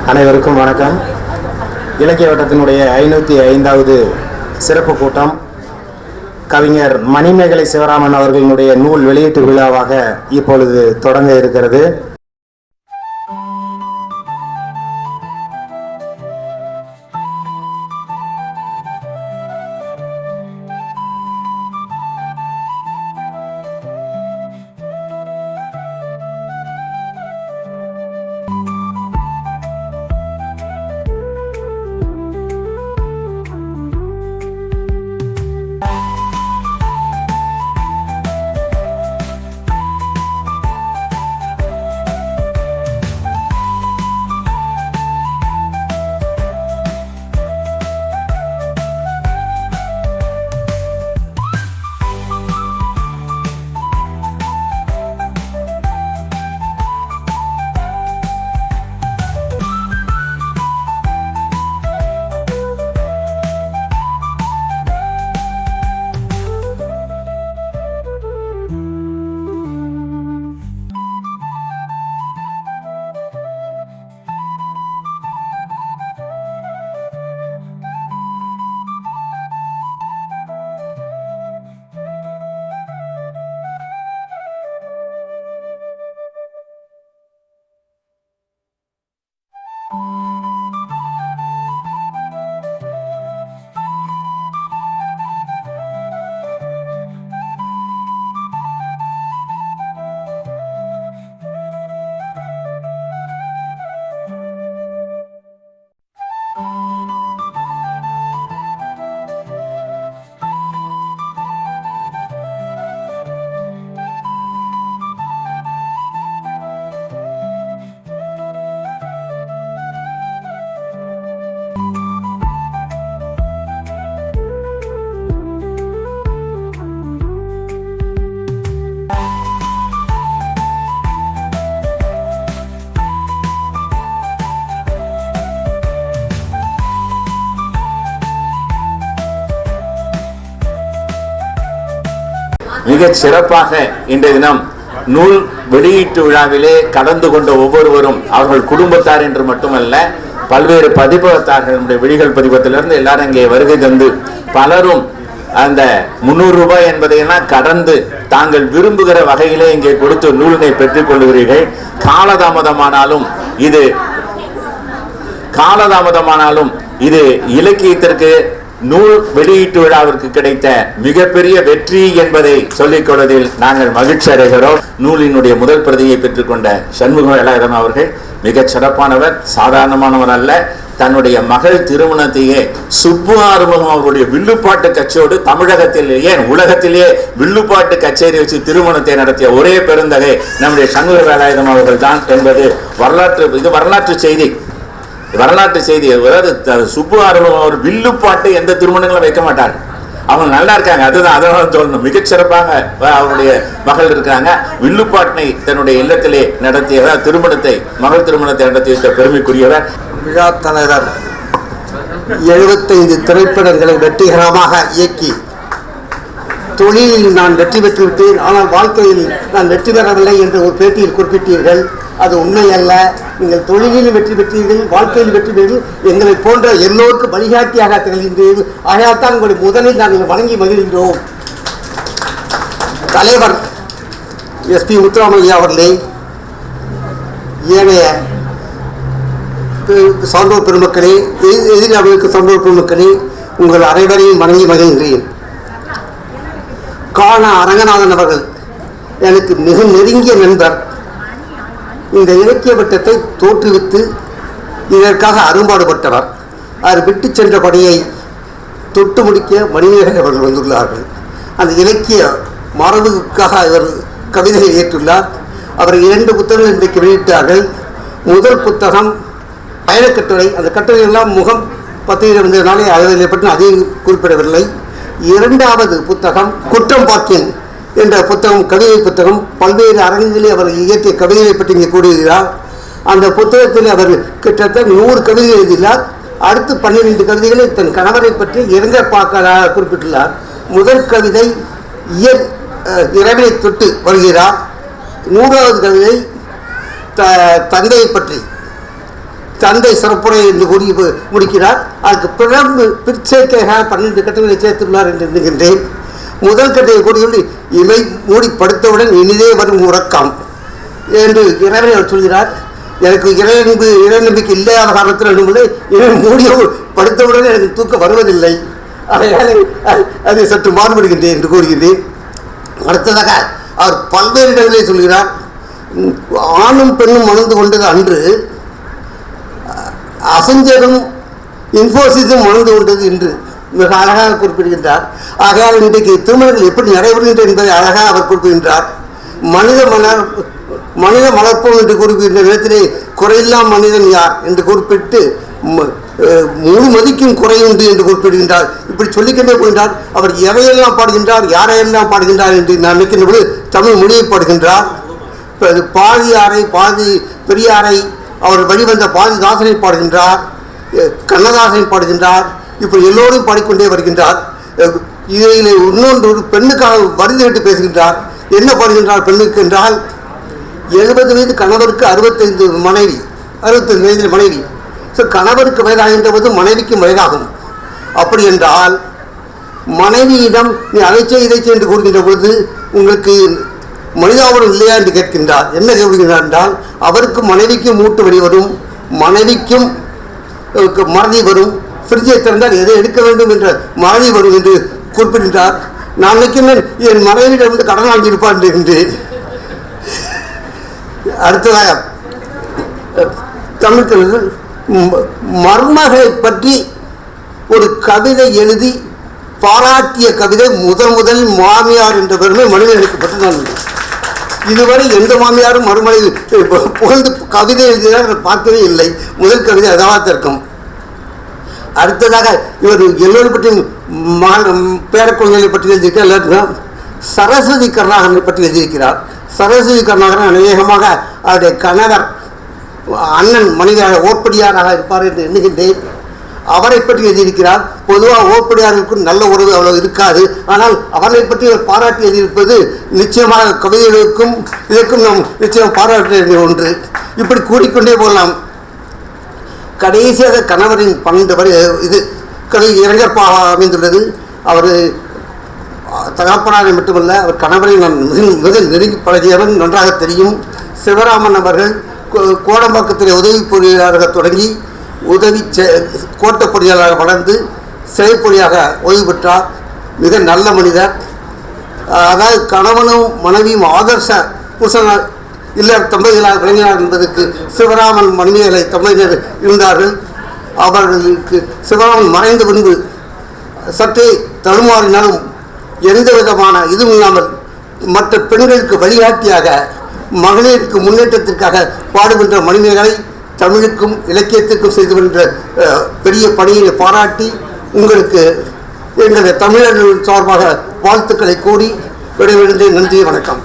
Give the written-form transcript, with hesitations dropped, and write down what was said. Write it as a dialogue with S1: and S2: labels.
S1: அனைவருக்கும் வணக்கம். இலக்கிய வட்டத்தினுடைய 505வது சிறப்பு கூட்டம் கவிஞர் மணிமேகலை சிவராமன் அவர்களினுடைய நூல் வெளியீட்டு விழாவாக இப்பொழுது தொடங்க இருக்கிறது.
S2: மிகச் சிறப்பாக இன்றைய தினம் நூல் வெளியீட்டு விழாவிலே கலந்து கொண்ட ஒவ்வொருவரும் அவர்கள் குடும்பத்தார் என்று மட்டுமல்ல, பல்வேறு பதிப்பகத்தார்களுடைய விழிகள் பதிப்பத்திலிருந்து எல்லாரும் இங்கே வருகை தந்து பலரும் அந்த 300 ரூபாய் என்பதையெல்லாம் கடந்து தாங்கள் விரும்புகிற வகையிலே இங்கே கொடுத்து நூலினை பெற்றுக் கொள்கிறீர்கள். காலதாமதமானாலும் இது இலக்கியத்திற்கு நூல் வெளியீட்டு விழாவிற்கு கிடைத்த மிகப்பெரிய வெற்றி என்பதை சொல்லிக் கொள்வதில் நாங்கள் மகிழ்ச்சி அடைகிறோம். நூலினுடைய முதல் பிரதியை பெற்றுக்கொண்ட சண்முக வேலாயுதம் அவர்கள் மிகச் சிறப்பானவர், சாதாரணமானவர் அல்ல. தன்னுடைய மகள் திருமணத்தையே சுப்பு ஆறுமுகம் அவருடைய வில்லுப்பாட்டு கச்சேரியோடு தமிழகத்தில் ஏன் உலகத்திலேயே வில்லுப்பாட்டு கச்சேரி வச்சு திருமணத்தை நடத்திய ஒரே பெருந்தகை நம்முடைய சண்முக வேலாயுதம் அவர்கள் தான் என்பது வரலாற்று செய்தி. அதாவது சுப்பு ஆறுமுகம் அவர் வில்லுப்பாட்டு எந்த திருமணங்களும் வைக்க மாட்டார். அவங்க நல்லா இருக்காங்க, அதனால சொல்லணும். மிகச்சிறப்பாக அவருடைய மகள் இருக்காங்க. வில்லுப்பாட்டினை தன்னுடைய இல்லத்திலே நடத்தியவர், மகள் திருமணத்தை நடத்தி வைத்த பெருமைக்குரியவர்.
S3: விழா தலைவர் 75 திரைப்படங்களை வெற்றிகரமாக இயக்கி தொழிலில் நான் வெற்றி பெற்றுவிட்டேன், ஆனால் வாழ்க்கையில் நான் வெற்றி பெறவில்லை என்று ஒரு பேட்டியில் குறிப்பிட்டீர்கள். அது உண்மை அல்ல. நீங்கள் தொழிலில் வெற்றி பெற்றீர்கள், வாழ்க்கையில் வெற்றி பெற்றீர்கள், எங்களை போன்ற எல்லோருக்கும் வழிகாட்டியாக திகழ்கின்றீர்கள். ஆகையால்தான் உங்களுடைய முதலில் நாங்கள் வணங்கி மகிழ்கிறோம். தலைவர் SP முத்துராமையா அவர்களே, ஏனைய சான்றோர் பெருமக்களே, எதிர்க்கு சான்றோர் பெருமக்களே, உங்கள் அனைவரையும் வணங்கி மகிழ்கிறேன். காண அரங்கநாதன் அவர்கள் எனக்கு மிக நெருங்கிய நண்பர். இந்த இலக்கிய வட்டத்தை தோற்றுவித்து இதற்காக அரும்பாடுபட்டவர். அவர் விட்டு சென்ற பணியை தொட்டு முடிக்க மணிமேகலை அவர்கள் வந்துள்ளார்கள். அந்த இலக்கிய மரபுக்காக அவர் கவிதையை ஏற்றுள்ளார். அவர் 2 புத்தகங்கள் இன்றைக்கு வெளியிட்டார்கள். முதல் புத்தகம் பயணக்கட்டுரை. அந்த கட்டுரையெல்லாம் முகம் பத்திரிகை வந்ததுனாலே அதில் பற்றி அதிகம் குறிப்பிடவில்லை. 2வது புத்தகம் குற்றம் பார்த்தேன் என்ற புத்தகம், கவிதை புத்தகம். பல்வேறு அரங்குகளில் அவர் இயற்றிய கவிதைகளை பற்றி இங்கே கூறுகிறார். அந்த புத்தகத்தில் அவர் கிட்டத்தட்ட 100 கவிதை எழுதினார். அடுத்து 12 கவிதைகளை தன் கணவரை பற்றி இரங்கற்பாக்க குறிப்பிட்டுள்ளார். முதல் கவிதை இறைவனை தொட்டு வருகிறார். 100வது கவிதை தந்தையை பற்றி, தந்தை சிறப்புரை என்று கூறி முடிக்கிறார். அதுக்கு பிறகு பிற்சேர்க்கையாக 12 கட்டுரைகளை சேர்த்துள்ளார் என்று எண்ணுகின்றேன். முதல் கட்டையை கூறியுள்ளி இமை மூடி படுத்தவுடன் இனிதே வரும் உறக்கம் என்று இறைவனை அவர் சொல்கிறார். எனக்கு இறைநம்பிக்கை இல்லாத காரணத்தில் இவை மூடிய படுத்தவுடன் எனக்கு தூக்கம் வருவதில்லை, அதை சற்று மாறுபடுகின்றேன் என்று கூறுகின்றேன். அடுத்ததாக அவர் பல்வேறு இடங்களிலே சொல்கிறார். ஆணும் பெண்ணும் மணந்து கொண்டது அன்று, அசஞ்சரும் இன்ஃபோசிஸும் மணந்து கொண்டது என்று மிக அழகாக குறிப்பிடுகின்றார். ஆகையால் இன்றைக்கு திருமணங்கள் எப்படி நடைபெறுகின்றன என்பதை அழகாக அவர் குறிப்பிடுகின்றார். மனித மலர்ப்போம் என்று குறிப்பிட்ட நேரத்திலே குறையில்லா மனிதன் யார் என்று குறிப்பிட்டு முழு மதிக்கும் குறையுண்டு என்று குறிப்பிடுகின்றார். இப்படி சொல்லிக்கொண்டே போகின்றார். அவர் எவையெல்லாம் பாடுகின்றார், யாரையெல்லாம் பாடுகின்றார் என்று நான் நினைக்கின்ற பொழுது தமிழ் மொழியை பாடுகின்றார். பாதியாரை, பாதி பெரியாரை, அவர் வெளிவந்த பாதிதாசனை பாடுகின்றார், கண்ணதாசனை பாடுகின்றார். இப்படி எல்லோரும் பாடிக்கொண்டே வருகின்றார். இதில் இன்னொன்று பெண்ணுக்காக வருந்துவிட்டு பேசுகின்றார். என்ன பாடுகின்றார் பெண்ணுக்கு என்றால், 70 வயது கணவருக்கு 65 மனைவி, 65 வயதில் மனைவி. ஸோ கணவருக்கு வயதாகின்ற போது மனைவிக்கும் வயதாகும். அப்படி என்றால் மனைவியிடம் நீ அதை செய் இதை செய் என்று கூறுகின்ற பொழுது உங்களுக்கு மனிதாபனம் இல்லையா என்று கேட்கின்றார். என்ன கேட்கின்றார் என்றால், அவருக்கும் மனைவிக்கும் மூட்டு வலி வரும், மனைவிக்கும் மறதி வரும், ஃப்ரிட்ஜை திறந்தால் எதை எடுக்க வேண்டும் என்ற மறதி வரும் என்று குறிப்பிடுகின்றார். நான் நினைக்கின்றேன் என் மனைவியிடம் வந்து கடன் வாங்கியிருப்பான் என்கின்றேன். அடுத்ததாக தமிழ்கலைஞர்கள் மர்மகளை பற்றி ஒரு கவிதை எழுதி பாராட்டிய கவிதை முதல் மாமியார் என்ற பெருமை மனிதனுக்கு பெற்று. இதுவரை எந்த மாமியாரும் மறுமலை புகழ்ந்து கவிதை எழுதினார் பார்க்கவே இல்லை. முதல் கவிதை அதாவது இருக்கும். அடுத்ததாக இவர் எல்லோரும் பற்றியும் பேரக்குழந்தைகளை பற்றி எழுதியிருக்கிறார். எல்லாருக்கும் சரஸ்வதி கருணாகரனை பற்றி எழுதியிருக்கிறார். சரஸ்வதி கருணாகரன் அநேகமாக அவருடைய கணவர் அண்ணன் மனிதராக ஓப்படியாராக இருப்பார் என்று எண்ணுகின்றேன். அவரை பற்றி எழுதியிருக்கிறார். பொதுவாக ஓப்படியாருக்கும் நல்ல உறவு அவ்வளவு இருக்காது. ஆனால் அவரை பற்றி அவர் பாராட்டி எழுதியிருப்பது நிச்சயமாக கவிதைகளுக்கும் இதற்கும் நாம் நிச்சயம் பாராட்ட வேண்டிய ஒன்று. இப்படி கூறிக்கொண்டே போகலாம். கடைசியாக கணவரின் 12 வரை இது கவிதை இளைஞர்ப்பாக அமைந்துள்ளது. அவர் தகப்பனாரை மட்டுமல்ல, அவர் கணவரை நான் மிக நெருங்கி பழகியவன், நன்றாக தெரியும். சிவராமன் அவர்கள் கோடம்பாக்கத்தில் உதவி பொறியாளராக தொடங்கி கோட்ட பொறியாளராக வளர்ந்து சிறை பொறியாக ஓய்வு பெற்றார். மிக நல்ல மனிதர். அதாவது கணவனும் மனைவியும் ஆதர்ச புருஷன இல்ல தம்பதிகளாக விளங்கினார் என்பதற்கு சிவராமன் மனைவிகளை தம்பதியினர் இருந்தார்கள். அவர்களுக்கு சிவராமன் மறைந்த பின்பு சற்றே தடுமாறினாலும் எந்த விதமான இதுவும் இல்லாமல் மற்ற பெண்களுக்கு வழிகாட்டியாக மகளிருக்கு முன்னேற்றத்திற்காக பாடுகின்ற மனிதர்களை தமிழுக்கும் இலக்கியத்திற்கும் செய்து வருகின்ற பெரிய பணியை பாராட்டி உங்களுக்கு எங்களுடைய தமிழர்கள் சார்பாக வாழ்த்துக்களை கூறி விடைபெறுகின்றேன். நன்றி, வணக்கம்.